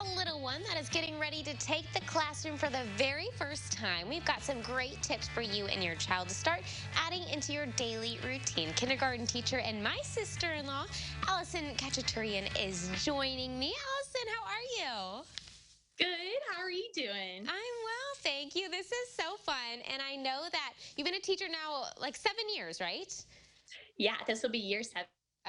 A little one that is getting ready to take the classroom for the very first time. We've got some great tips for you and your child to start adding into your daily routine. Kindergarten teacher and my sister-in-law, Allison Kachaturian, is joining me. Allison, how are you? Good. How are you doing? I'm well, thank you. This is so fun. And I know that you've been a teacher now like 7 years, right? Yeah, this will be year 7.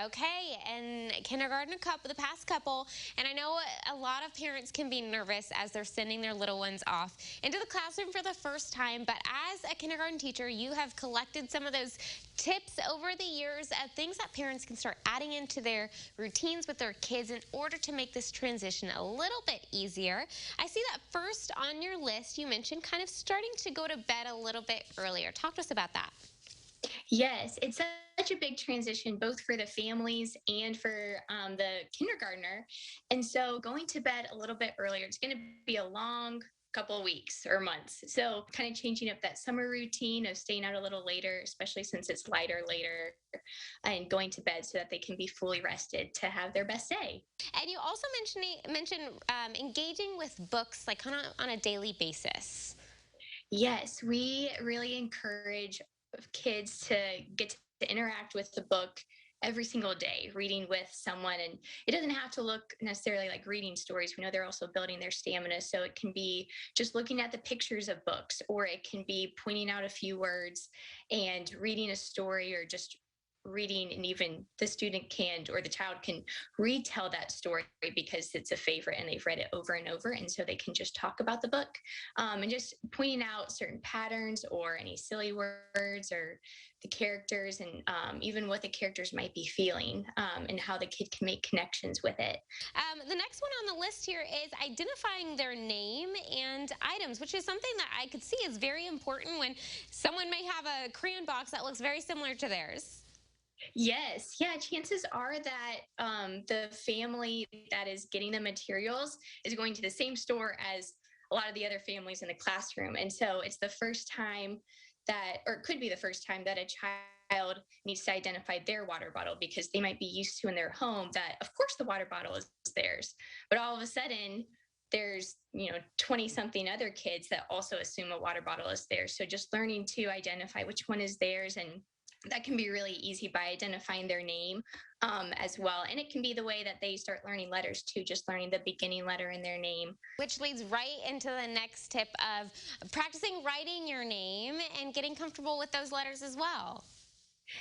Okay, and kindergarten the past couple, and I know a lot of parents can be nervous as they're sending their little ones off into the classroom for the first time, but as a kindergarten teacher, you have collected some of those tips over the years of things that parents can start adding into their routines with their kids in order to make this transition a little bit easier. I see that first on your list, you mentioned kind of starting to go to bed a little bit earlier. Talk to us about that. Yes, it's such a big transition, both for the families and for the kindergartner. And so going to bed a little bit earlier, it's going to be a long couple of weeks or months. So kind of changing up that summer routine of staying out a little later, especially since it's lighter later, and going to bed so that they can be fully rested to have their best day. And you also mentioned engaging with books like kind of on a daily basis. Yes, we really encourage kids to get to interact with the book every single day, reading with someone. And it doesn't have to look necessarily like reading stories. We know they're also building their stamina. So it can be just looking at the pictures of books, or it can be pointing out a few words and reading a story, or just reading, and even the student can, or the child can retell that story because it's a favorite and they've read it over and over, and so they can just talk about the book, and just pointing out certain patterns or any silly words or the characters, and even what the characters might be feeling, and how the kid can make connections with it. The next one on the list here is identifying their name and items, which is something that I could see is very important when someone may have a crayon box that looks very similar to theirs. Yes, yeah, chances are that the family that is getting the materials is going to the same store as a lot of the other families in the classroom. And so it's the first time that, or it could be the first time that a child needs to identify their water bottle, because they might be used to in their home that, of course, the water bottle is theirs. But all of a sudden, there's 20 something other kids that also assume a water bottle is theirs. So just learning to identify which one is theirs, and that can be really easy by identifying their name, as well. And it can be the way that they start learning letters too, just learning the beginning letter in their name. Which leads right into the next tip of practicing writing your name and getting comfortable with those letters as well.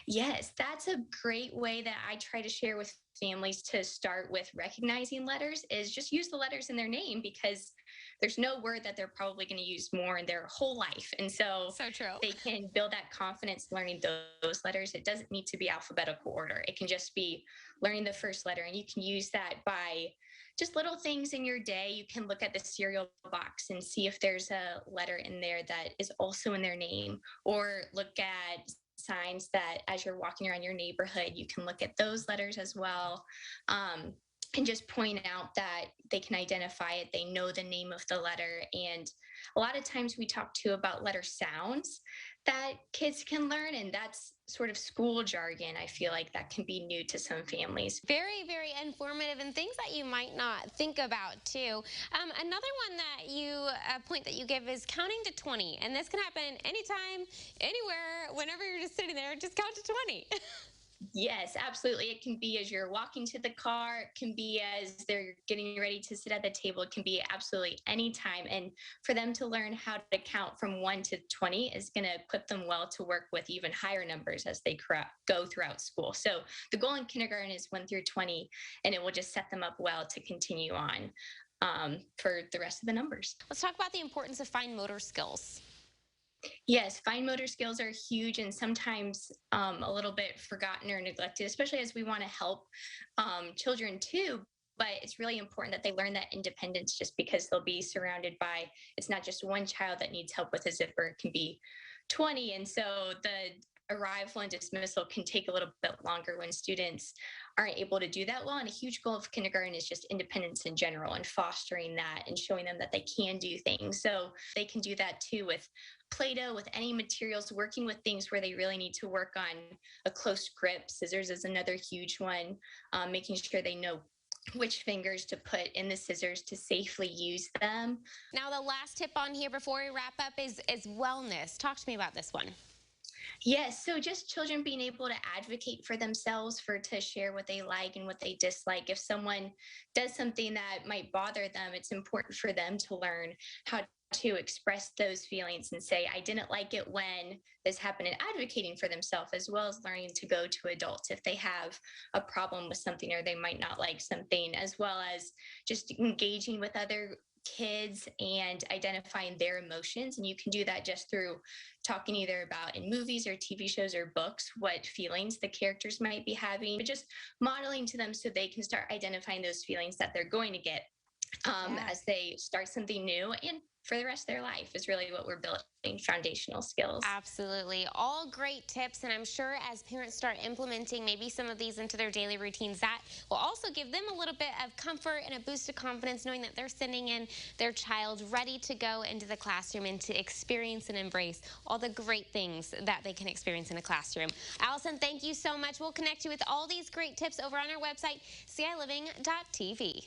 Yes, that's a great way that I try to share with families to start with recognizing letters, is just use the letters in their name, because there's no word that they're probably going to use more in their whole life. And so So true. they can build that confidence learning those letters. It doesn't need to be alphabetical order. It can just be learning the first letter. And you can use that by just little things in your day. You can look at the cereal box and see if there's a letter in there that is also in their name, or look at signs that as you're walking around your neighborhood, you can look at those letters as well. Um, and just point out that they can identify it, they know the name of the letter. And a lot of times we talk too about letter sounds that kids can learn, and that's sort of school jargon. I feel like that can be new to some families. Very, very informative and things that you might not think about too. Another one that point that you give is counting to 20. And this can happen anytime, anywhere, whenever you're just sitting there, just count to 20. Yes, absolutely. It can be as you're walking to the car, it can be as they're getting ready to sit at the table, it can be absolutely any time. And for them to learn how to count from 1 to 20 is going to equip them well to work with even higher numbers as they go throughout school. So the goal in kindergarten is 1 through 20, and it will just set them up well to continue on, for the rest of the numbers. Let's talk about the importance of fine motor skills. Yes, fine motor skills are huge, and sometimes a little bit forgotten or neglected, especially as we want to help children too. But it's really important that they learn that independence, just because they'll be surrounded by, it's not just one child that needs help with a zipper, it can be 20. And so the arrival and dismissal can take a little bit longer when students aren't able to do that well. And a huge goal of kindergarten is just independence in general, and fostering that and showing them that they can do things. So they can do that too with Play-Doh, with any materials, working with things where they really need to work on a close grip. Scissors is another huge one, making sure they know which fingers to put in the scissors to safely use them. Now, the last tip on here before we wrap up is wellness. Talk to me about this one. Yes, so just children being able to advocate for themselves, for to share what they like and what they dislike. If someone does something that might bother them, it's important for them to learn how to express those feelings and say, I didn't like it when this happened, and advocating for themselves, as well as learning to go to adults if they have a problem with something or they might not like something, as well as just engaging with other kids and identifying their emotions. And you can do that just through talking either about in movies or TV shows or books what feelings the characters might be having, but just modeling to them so they can start identifying those feelings that they're going to get Yeah. as they start something new and for the rest of their life is really what we're building foundational skills. Absolutely. All great tips. And I'm sure as parents start implementing maybe some of these into their daily routines, that will also give them a little bit of comfort and a boost of confidence knowing that they're sending in their child ready to go into the classroom and to experience and embrace all the great things that they can experience in a classroom. Allison, thank you so much. We'll connect you with all these great tips over on our website, CILiving.tv.